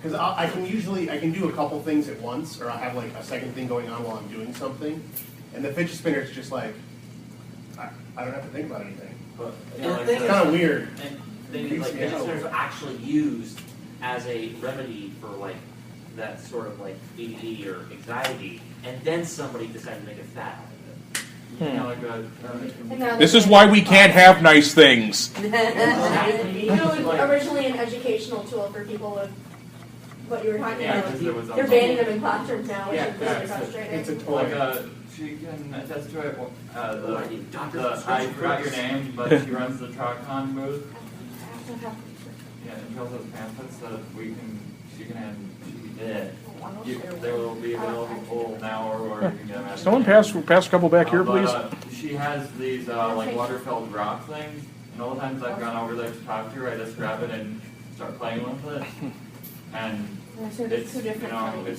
Because I can do a couple things at once, or I have like a second thing going on while I'm doing something, and the fidget spinner is just like I don't have to think about anything. But It's kind of weird. And things like fidget spinners are actually used as a remedy for like that sort of like ADD or anxiety, and then somebody decided to make a fad out of it. This is why we can't have nice things. Originally an educational tool for people with what you were talking about. They're banning them in classrooms now, which is really frustrating. It's a toy. She can attest to it. I forgot your name, but she runs the Trocon booth. Yeah, and she also has pamphlets that she can have. They will be available now, or you can get them at Someone pass a couple back here, please. She has these like water-filled rock things, and all the times I've gone over there to talk to her, I just grab it and start playing with it. And it's, it's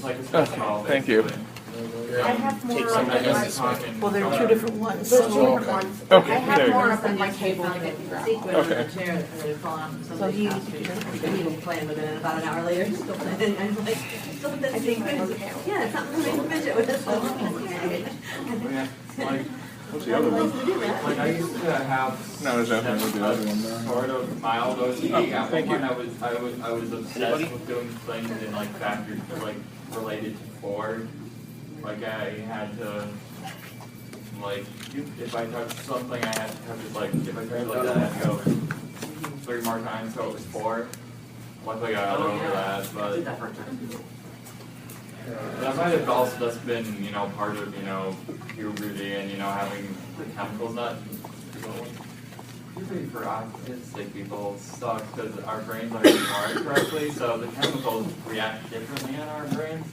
like a stress ball. Thank you. I have more up on my Well, there are two different ones. There's two different ones. Okay, I there have you more go. up on my table to get through. Okay. So he was playing with it, and about an hour later, he's still playing. I'm like, I think, yeah, it's something to make a fidget with this Like, What's the other one? Like I used to have No, there's nothing with the other one there. sort of mild OCD. At thank one you. point I was obsessed with doing things in like factors like related to Ford. Like I had to like if I touched something I had to touch it like if I touched it like that I had to go 3 more times so it was 4. Luckily I got over that, but that might have also just been, part of, puberty and, having the chemicals not. Puberty for autistic people sucks because our brains aren't wired correctly, so the chemicals react differently in our brains,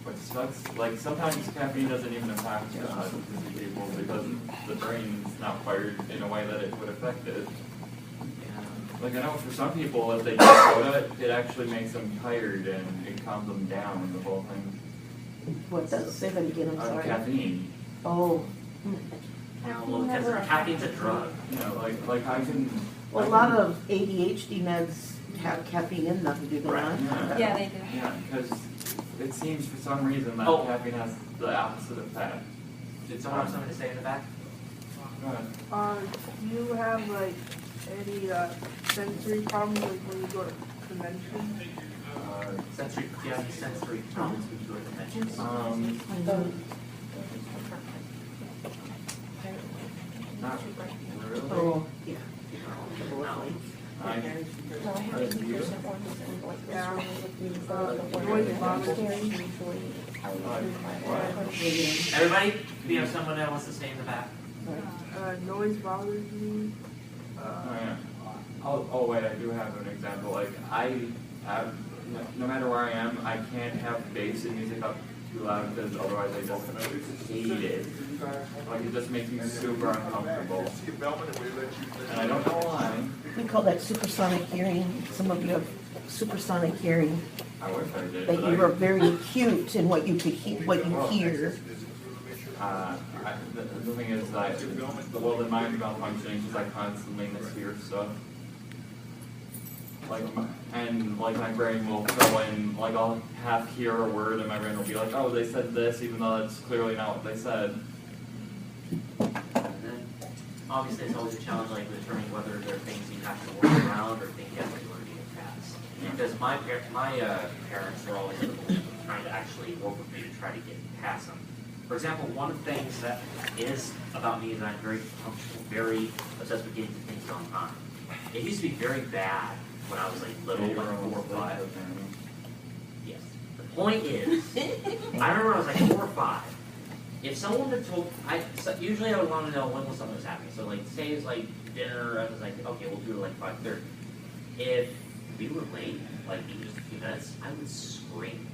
which sucks. Like, sometimes caffeine doesn't even impact autistic people because the brain's not wired in a way that it would affect it. Like I know for some people, if they get soda, it actually makes them tired and it calms them down. The whole thing. What does? Say that again, I'm sorry. Caffeine. Oh. Caffeine's a drug. Like I can. Well, a lot of ADHD meds have caffeine in them, do they not? Yeah, they do. Yeah, because it seems for some reason that caffeine has the opposite effect. Did someone have something to say in the back? Go ahead. Do you have like any sensory problems like when you go to conventions? Do you have any sensory problems when you go to conventions? Not really. Oh, yeah. Noise bothers me. Everybody, do you have someone that wants to stay in the back? Noise bothers me. Oh yeah. Oh wait, I do have an example. Like I have, no matter where I am, I can't have bass and music up too loud because otherwise I just hate it. Like it just makes me super uncomfortable. And I don't know why. We call that supersonic hearing. Some of you have supersonic hearing. I wish I did. That you are very acute in what you could what you hear. The thing is that the mind malfunctioning because I constantly mishear stuff. My brain will throw in, I'll half hear a word and my brain will be like, oh, they said this, even though that's clearly not what they said. And then, obviously, it's always a challenge, determining whether there are things you have to work around or things you have to learn to get past. Because my parents were always trying to actually work with me to try to get past them. For example, one of the things that is about me is that I'm very punctual, very obsessed with getting things on time. It used to be very bad when I was little, 4 or 5. Yes. The point is, I remember I was 4 or 5. If someone had told, usually I would want to know when was something was happening. So say it's dinner, I was okay, we'll do it 5:30. If we were late, even just a few minutes, I would scream.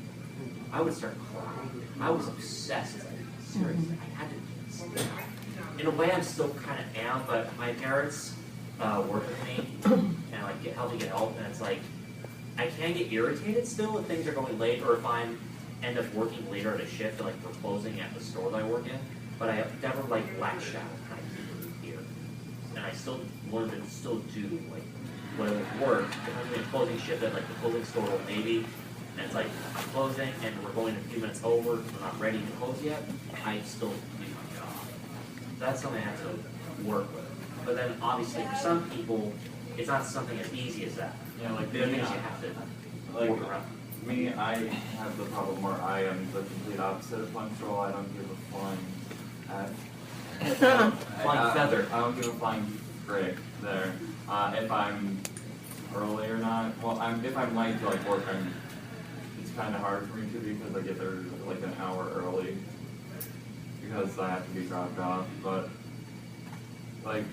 I would start crying. I was obsessed. Seriously, I had to do this. In a way, I'm still kind of am, but my parents work with me and help me get help, and it's I can get irritated still if things are going late, or if I'm end up working later at a shift, we're closing at the store that I work in. But I have never lashed out kind of here, and I still learn to still do with work, depending on closing shift at like the clothing store or maybe, and it's like I'm closing and we're going a few minutes over, we're not ready to close yet, I still do my job. That's something I have to work with. But then obviously for some people, it's not something as easy as that. Yeah, like There are me, things you have to like work around. me, I have the problem where I am the complete opposite of punctual. I don't give a flying Flying feather. I don't give a flying frick there. If I'm early or not, well, if I'm late to like work, it's kind of hard for me to because I get there like an hour early because I have to be dropped off. But like,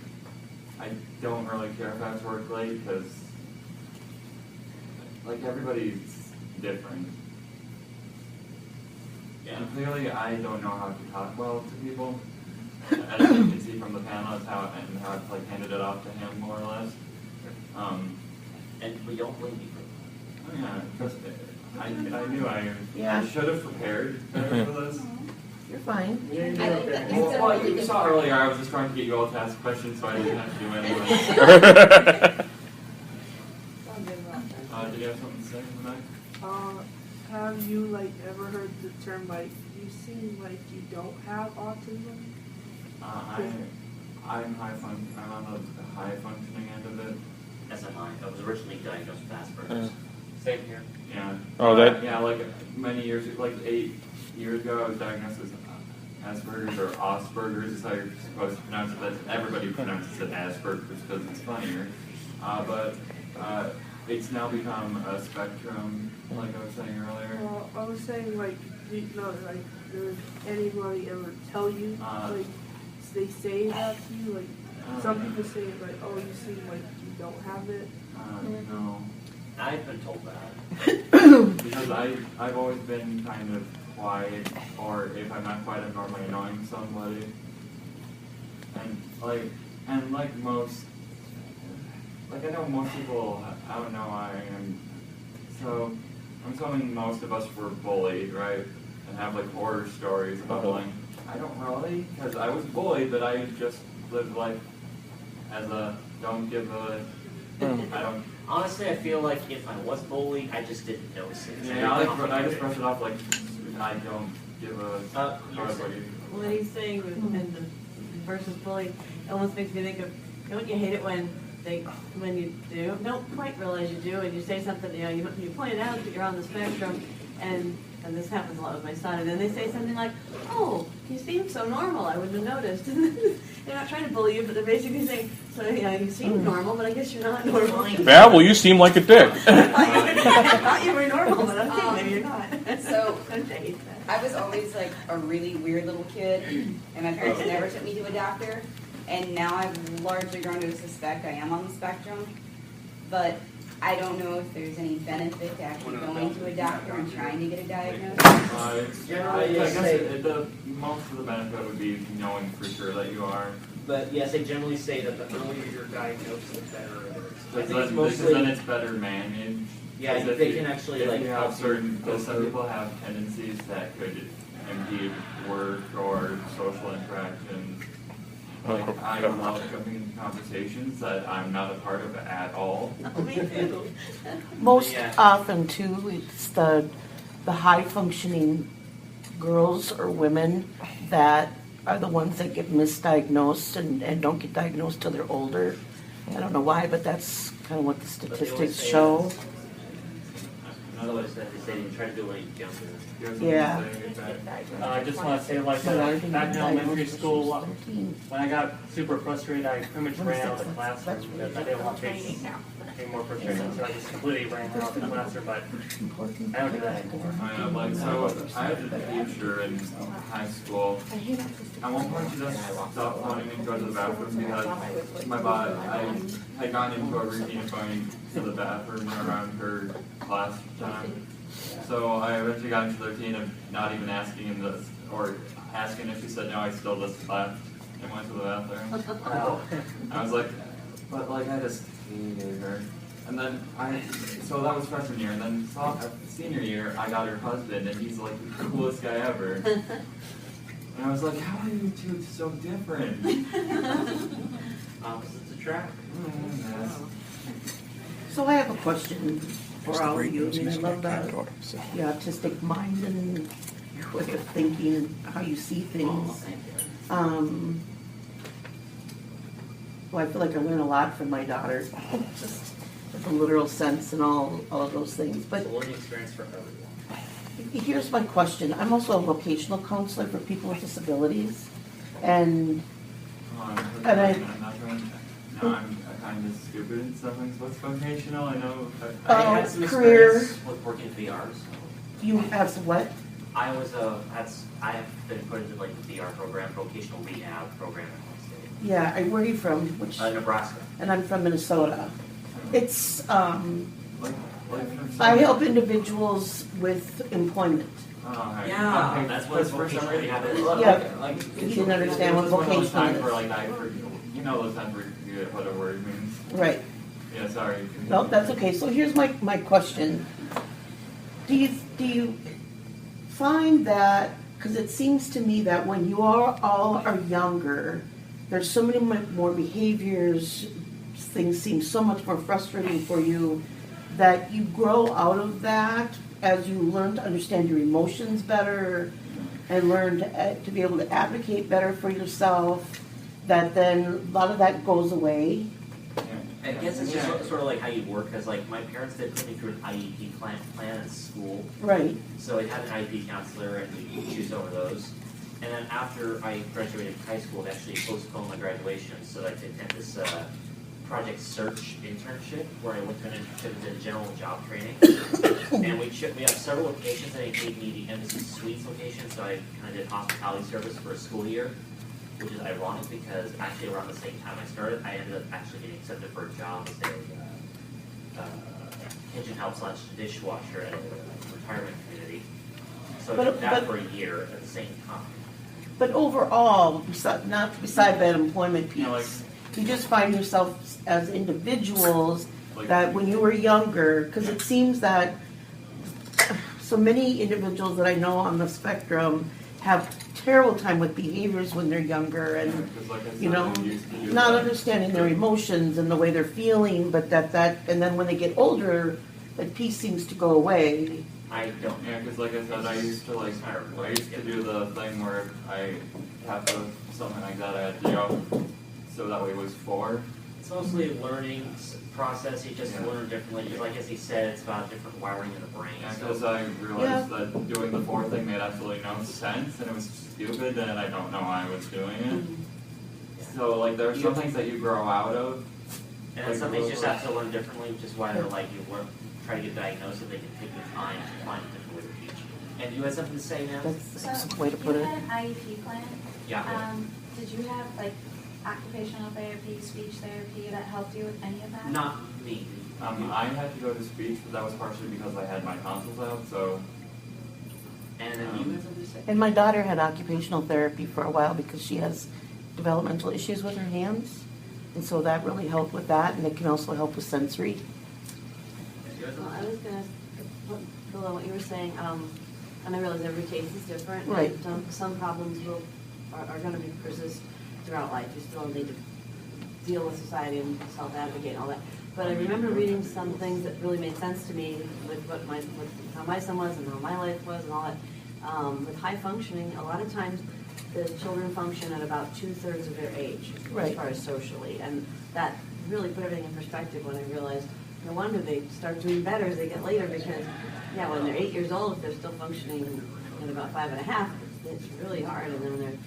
I don't really care if I have to work late because like everybody's different. Yeah. And clearly, I don't know how to talk well to people. As you can see from the panel, that's how I've like handed it off to him more or less. And we don't blame you for Oh yeah, just, I knew Yeah. I should have prepared better for this. You're fine. I think that you said Well, really you good saw point. earlier, I was just trying to get you all to ask questions, so I didn't have to do anything. Did you have something to say, Rebecca? Have you like ever heard the term like you seem like you don't have autism? I'm I'm on the high functioning end of it. SMI. I was originally diagnosed with Asperger's. Same here. Yeah. Oh, that- Yeah, like many years, like 8 years ago, I was diagnosed with Asperger's or Asperger's is how you're supposed to pronounce it. But everybody pronounces it Asperger's because it's funnier. But it's now become a spectrum, like I was saying earlier. Well, I was saying like, like, does anybody ever tell you like they say that to you? Like, some people say like, oh, you seem like you don't have it. No. I've been told that. Because I've always been kind of quiet, or if I'm not quiet, I'm normally annoying somebody. And like most, like I know most people, I don't know, I am, so I'm assuming most of us were bullied, right? And have like horror stories about bullying. I don't really, because I was bullied, but I just lived life as a don't give a, I don't. Honestly, I feel like if I was bullied, I just didn't notice it. Yeah, I just brush it off like I don't give a. What he's saying and the versus bullying, it almost makes me think of, don't you hate it when you don't quite realize you do, and you say something, you point out that you're on the spectrum, and this happens a lot with my son, and then they say something like, oh, you seem so normal, I wouldn't have noticed. They're not trying to bully you, but they're basically saying, so you seem normal, but I guess you're not normal. Yeah, well, you seem like a dick. I thought you were normal, but I'm saying maybe you're not. So, Don't you hate that? I was always like a really weird little kid, and my parents never took me to a doctor. And now I've largely grown to suspect I am on the spectrum, but I don't know if there's any benefit to actually going to a doctor and trying to get a diagnosis. I guess most of the benefit would be knowing for sure that you are. But yes, they generally say that the earlier you're diagnosed, the better it is. I think it's Because mostly, then it's better managed. yeah, Because if they you- can actually if like you have help certain, you go because some through. people have tendencies that could impede work or social interactions. Like, I love having conversations that I'm not a part of at all. Me too. Most Yeah. often too, it's the high functioning girls or women that are the ones that get misdiagnosed and don't get diagnosed till they're older. I don't know why, but that's kind of what the But they always statistics say show. that- In other words, that they say you try to do it when you're younger. You have something Yeah. to say about that? I just want to say, like, back in elementary school, when I got super frustrated, I pretty much ran out of the classroom because I didn't want to face any more frustration, so I just completely ran out of the classroom, but I don't do that anymore. Like, so I had a teacher in high school. At one point, she just stopped wanting me to go to the bathroom because my body, I had gone into a routine of going to the bathroom around her class time. So I eventually got into the routine of not even asking him this, or asking if she said no, I still just left and went to the bathroom. I was like, but like I just hated her. And then so that was freshman year, and then senior year, I got her husband, and he's like the coolest guy ever. And I was like, how are you two so different? Opposites attract. So I have a question for all of you. I mean, I love the autistic mind and your way of thinking and how you see things. Well, I feel like I learn a lot from my daughter, just with the literal sense and all of those things. But It's a learning experience for everyone. here's my question. I'm also a vocational counselor for people with disabilities. And And I'm not going, no, I'm kind of stupid in some things. What's vocational? I know. I had some career. experience with working at VR, so. you have some what? I have been put into like the VR program, vocational rehab program in my state. Yeah, where are you from? Which? Nebraska. And I'm from Minnesota. It's, Like I help individuals with employment. Oh, okay. Yeah, Okay, that's what for some vocational reason- rehab is. Yeah. Like, You didn't understand what this is one of those vocational times is. where, like, you know those times where you forget what a word means. Right. Yeah, sorry. No, that's okay. So here's my question. Do you find that, because it seems to me that when you all are younger, there's so many more behaviors, things seem so much more frustrating for you, that you grow out of that as you learn to understand your emotions better and learn to be able to advocate better for yourself, that then a lot of that goes away? I guess it's just sort of like how you work, because like my parents did put me through an IEP plan at school. Right. So I had an IEP counselor and we choose over those. And then after I graduated high school, they actually postponed my graduation so that I could attend this project search internship where I went to an internship and did general job training. And we have several locations, and they gave me the Embassy Suites location, so I kind of did hospitality service for a school year, which is ironic because actually around the same time I started, I ended up actually getting accepted for a job as a kitchen help / dishwasher at a retirement community. So I did that for a year at the same time. But overall, beside that employment piece, you just find yourself as individuals that when you were younger, because it seems that so many individuals that I know on the spectrum have terrible time with behaviors when they're younger, and you know, not understanding their emotions and the way they're feeling, but and then when they get older, that piece seems to go away. I don't. Yeah, because like I said, I used to do the thing where I have to something like that at Geo, so that way it was 4. It's mostly a learning process. You just learn differently. Because like as he said, it's about different wiring in the brain. Yeah, because I realized that doing the 4 thing made absolutely no sense, and it was stupid, and I don't know why I was doing it. So like there are some things that you grow out of. And then some things you just have to learn differently, which is why they're like you learn, try to get diagnosed, so they can take the time to find a different way to teach you. And you had something to say now? That's a way to put it. You had an IEP plan. Yeah. Did you have like occupational therapy, speech therapy that helped you with any of that? Not me. I had to go to speech, but that was partially because I had my tonsils out, so. And then you had something to say? And my daughter had occupational therapy for a while because she has developmental issues with her hands, and so that really helped with that, and it can also help with sensory. Well, I was gonna, below what you were saying, and I realize every case is different. Right. And some problems are gonna persist throughout life. You still need to deal with society and self-advocate and all that. But I remember reading some things that really made sense to me with how my son was and how my life was and all that. With high functioning, a lot of times the children function at about 2/3 of their age, Right. as far as socially. And that really put everything in perspective when I realized, no wonder they start doing better as they get later, because, yeah, when they're 8 years old, if they're still functioning at about 5.5, it's really hard. And then when they're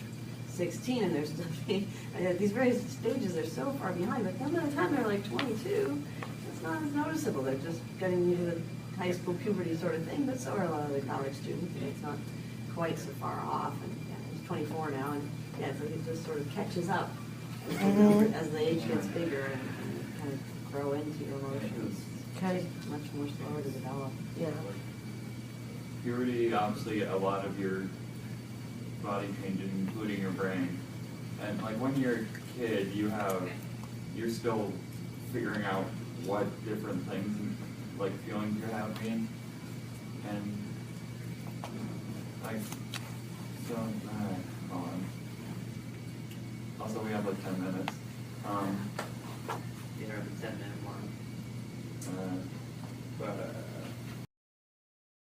16 and they're still being, at these various stages, they're so far behind. But then by the time they're like 22, it's not as noticeable. They're just getting into the high school puberty sort of thing, but so are a lot of the college students. And it's not quite so far off. And yeah, he's 24 now, and yeah, so it just sort of catches up as the age gets bigger and kind of grow into your emotions. Okay. It's much more slower to develop. Yeah. Puberty, obviously, a lot of your body changes, including your brain. And like when you're a kid, you're still figuring out what different things and like feelings you're having. And like, so, hold on. Also, we have like 10 minutes.